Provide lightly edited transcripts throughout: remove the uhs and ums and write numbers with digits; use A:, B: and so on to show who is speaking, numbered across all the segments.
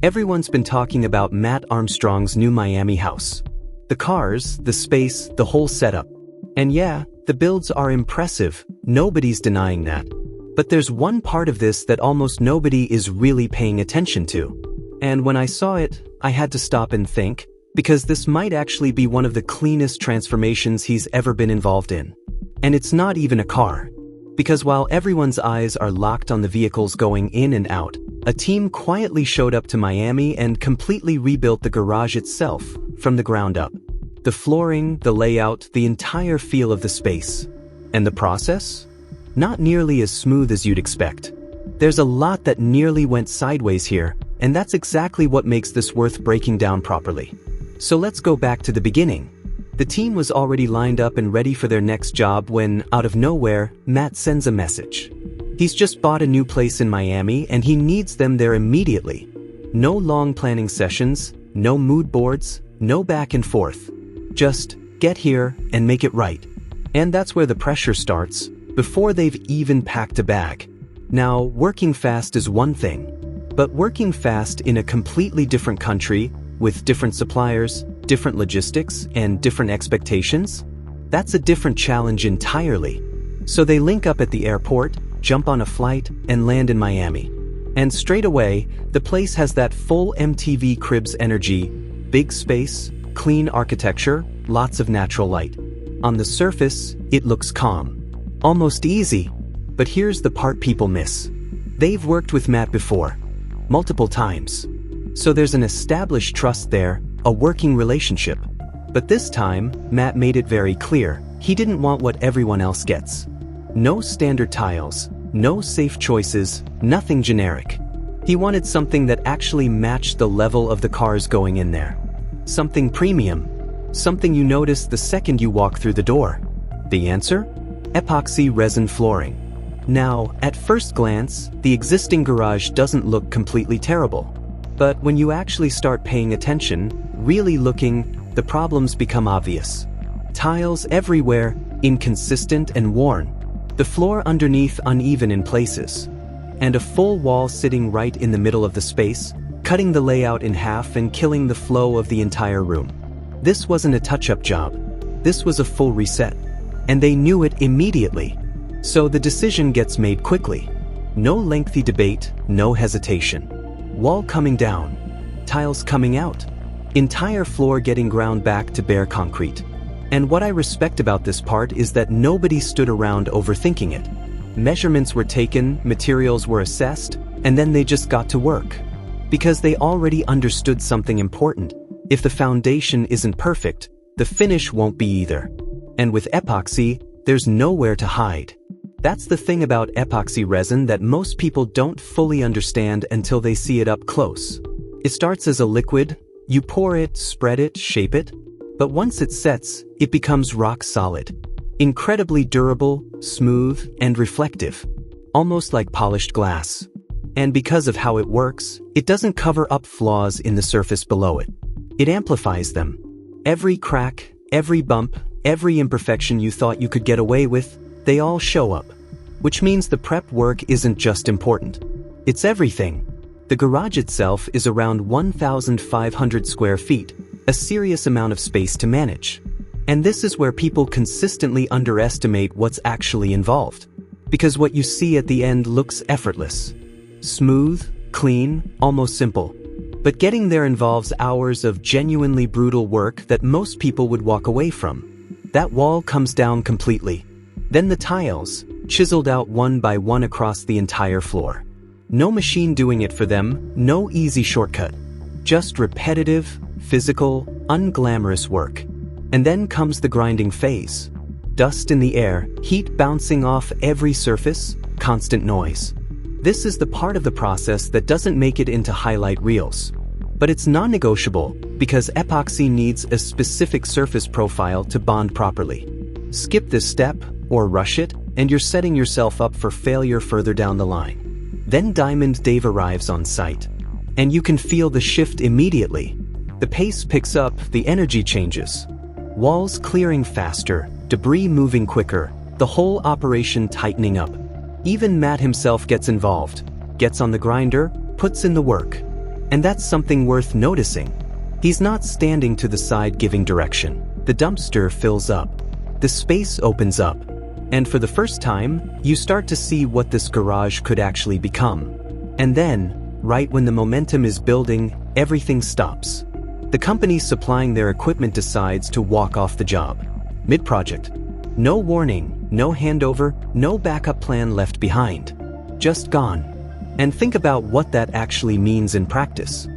A: Everyone's been talking about Matt Armstrong's new Miami house. The cars, the space, the whole setup. And yeah, the builds are impressive, nobody's denying that. But there's one part of this that almost nobody is really paying attention to. And when I saw it, I had to stop and think, because this might actually be one of the cleanest transformations he's ever been involved in. And it's not even a car. Because while everyone's eyes are locked on the vehicles going in and out, a team quietly showed up to Miami and completely rebuilt the garage itself from the ground up. The flooring, the layout, the entire feel of the space. And the process? Not nearly as smooth as you'd expect. There's a lot that nearly went sideways here, and that's exactly what makes this worth breaking down properly. So let's go back to the beginning. The team was already lined up and ready for their next job when, out of nowhere, Matt sends a message. He's just bought a new place in Miami and he needs them there immediately. No long planning sessions, no mood boards, no back and forth. Just get here and make it right. And that's where the pressure starts, before they've even packed a bag. Now, working fast is one thing, but working fast in a completely different country, with different suppliers, different logistics, and different expectations? That's a different challenge entirely. So they link up at the airport, jump on a flight, and land in Miami. And straight away, the place has that full MTV Cribs energy, big space, clean architecture, lots of natural light. On the surface, it looks calm. Almost easy. But here's the part people miss. They've worked with Matt before. Multiple times. So there's an established trust there, a working relationship. But this time, Matt made it very clear, he didn't want what everyone else gets. No standard tiles, no safe choices, nothing generic. He wanted something that actually matched the level of the cars going in there. Something premium. Something you notice the second you walk through the door. The answer? Epoxy resin flooring. Now, at first glance, the existing garage doesn't look completely terrible. But when you actually start paying attention, really looking, the problems become obvious. Tiles everywhere, inconsistent and worn. The floor underneath uneven in places. And a full wall sitting right in the middle of the space, cutting the layout in half and killing the flow of the entire room. This wasn't a touch-up job. This was a full reset. And they knew it immediately. So the decision gets made quickly. No lengthy debate, no hesitation. Wall coming down, tiles coming out, entire floor getting ground back to bare concrete. And what I respect about this part is that nobody stood around overthinking it. Measurements were taken, materials were assessed, and then they just got to work. Because they already understood something important. If the foundation isn't perfect, the finish won't be either. And with epoxy, there's nowhere to hide. That's the thing about epoxy resin that most people don't fully understand until they see it up close. It starts as a liquid, you pour it, spread it, shape it, but once it sets, it becomes rock solid. Incredibly durable, smooth, and reflective. Almost like polished glass. And because of how it works, it doesn't cover up flaws in the surface below it. It amplifies them. Every crack, every bump, every imperfection you thought you could get away with, they all show up. Which means the prep work isn't just important. It's everything. The garage itself is around 1,500 square feet, a serious amount of space to manage. And this is where people consistently underestimate what's actually involved. Because what you see at the end looks effortless. Smooth, clean, almost simple. But getting there involves hours of genuinely brutal work that most people would walk away from. That wall comes down completely. Then the tiles, chiseled out one by one across the entire floor. No machine doing it for them, no easy shortcut. Just repetitive, physical, unglamorous work. And then comes the grinding phase. Dust in the air, heat bouncing off every surface, constant noise. This is the part of the process that doesn't make it into highlight reels. But it's non-negotiable because epoxy needs a specific surface profile to bond properly. Skip this step, or rush it, and you're setting yourself up for failure further down the line. Then Diamond Dave arrives on site. And you can feel the shift immediately. The pace picks up, the energy changes. Walls clearing faster, debris moving quicker, the whole operation tightening up. Even Matt himself gets involved, gets on the grinder, puts in the work. And that's something worth noticing. He's not standing to the side giving direction. The dumpster fills up. The space opens up. And for the first time, you start to see what this garage could actually become. And then, right when the momentum is building, everything stops. The company supplying their equipment decides to walk off the job. Mid-project. No warning, no handover, no backup plan left behind. Just gone. And think about what that actually means in practice.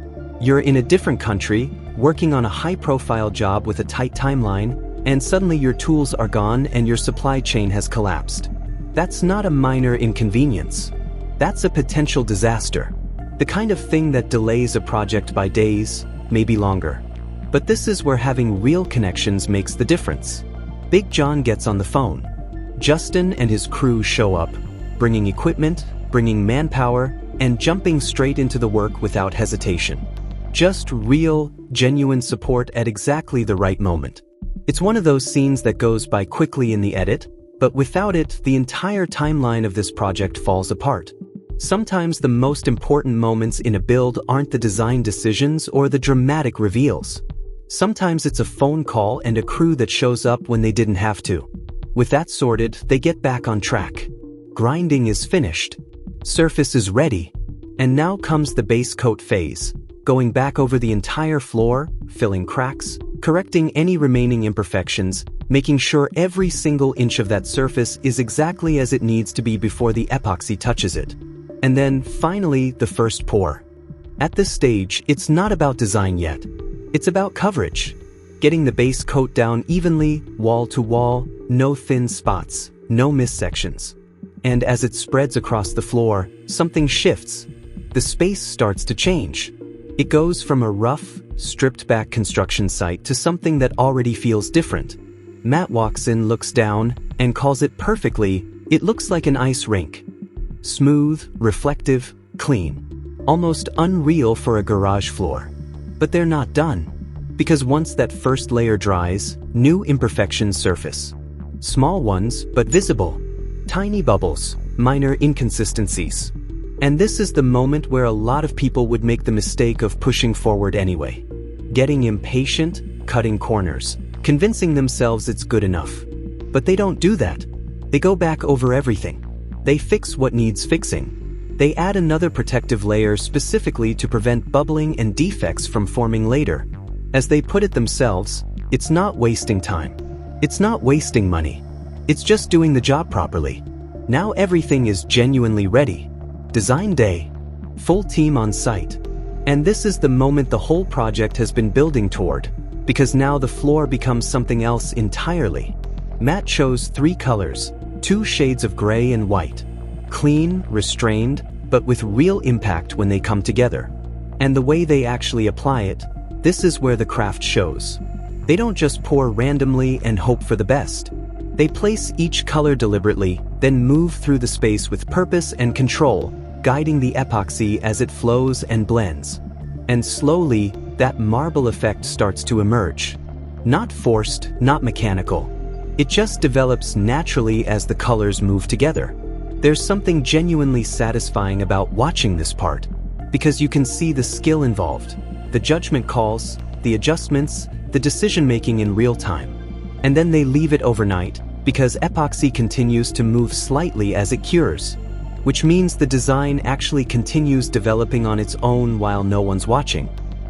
A: You're in a different country, working on a high-profile job with a tight timeline, and suddenly your tools are gone and your supply chain has collapsed. That's not a minor inconvenience. That's a potential disaster. The kind of thing that delays a project by days, maybe longer. But this is where having real connections makes the difference. Big John gets on the phone. Justin and his crew show up, bringing equipment, bringing manpower, and jumping straight into the work without hesitation. Just real, genuine support at exactly the right moment. It's one of those scenes that goes by quickly in the edit, but without it, the entire timeline of this project falls apart. Sometimes the most important moments in a build aren't the design decisions or the dramatic reveals. Sometimes it's a phone call and a crew that shows up when they didn't have to. With that sorted, they get back on track. Grinding is finished. Surface is ready. And now comes the base coat phase, going back over the entire floor, filling cracks, correcting any remaining imperfections, making sure every single inch of that surface is exactly as it needs to be before the epoxy touches it. And then, finally, the first pour. At this stage, it's not about design yet. It's about coverage. Getting the base coat down evenly, wall to wall, no thin spots, no missections. And as it spreads across the floor, something shifts. The space starts to change. It goes from a rough, stripped-back construction site to something that already feels different. Matt walks in, looks down, and calls it perfectly, it looks like an ice rink. Smooth, reflective, clean. Almost unreal for a garage floor. But they're not done. Because once that first layer dries, new imperfections surface. Small ones, but visible. Tiny bubbles, minor inconsistencies. And this is the moment where a lot of people would make the mistake of pushing forward anyway. Getting impatient, cutting corners, convincing themselves it's good enough. But they don't do that. They go back over everything. They fix what needs fixing. They add another protective layer specifically to prevent bubbling and defects from forming later. As they put it themselves, it's not wasting time. It's not wasting money. It's just doing the job properly. Now everything is genuinely ready. Design day. Full team on site. And this is the moment the whole project has been building toward, because now the floor becomes something else entirely. Matt chose 3 colors, 2 shades of gray and white. Clean, restrained, but with real impact when they come together. And the way they actually apply it, this is where the craft shows. They don't just pour randomly and hope for the best. They place each color deliberately, then move through the space with purpose and control, guiding the epoxy as it flows and blends. And slowly, that marble effect starts to emerge. Not forced, not mechanical. It just develops naturally as the colors move together. There's something genuinely satisfying about watching this part, because you can see the skill involved, the judgment calls, the adjustments, the decision-making in real time. And then they leave it overnight, because epoxy continues to move slightly as it cures, which means the design actually continues developing on its own while no one's watching.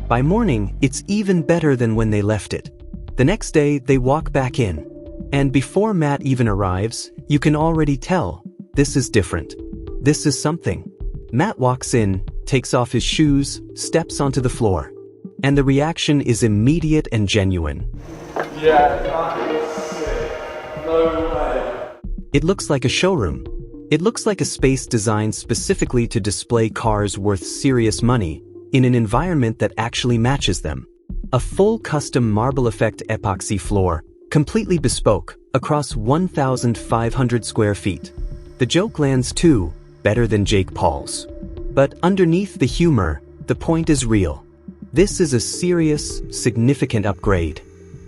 A: By morning, it's even better than when they left it. The next day, they walk back in. And before Matt even arrives, you can already tell, this is different. This is something. Matt walks in, takes off his shoes, steps onto the floor. And the reaction is immediate and genuine.
B: Yeah, that is sick. No way.
A: It looks like a showroom. It looks like a space designed specifically to display cars worth serious money in an environment that actually matches them. A full custom marble effect epoxy floor, completely bespoke, across 1,500 square feet. The joke lands too, better than Jake Paul's. But underneath the humor, the point is real. This is a serious, significant upgrade.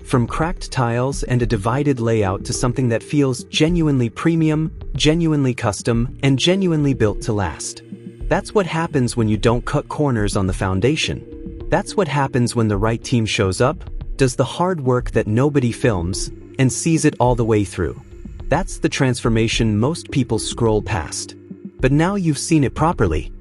A: From cracked tiles and a divided layout to something that feels genuinely premium, genuinely custom, and genuinely built to last. That's what happens when you don't cut corners on the foundation. That's what happens when the right team shows up, does the hard work that nobody films, and sees it all the way through. That's the transformation most people scroll past. But now you've seen it properly.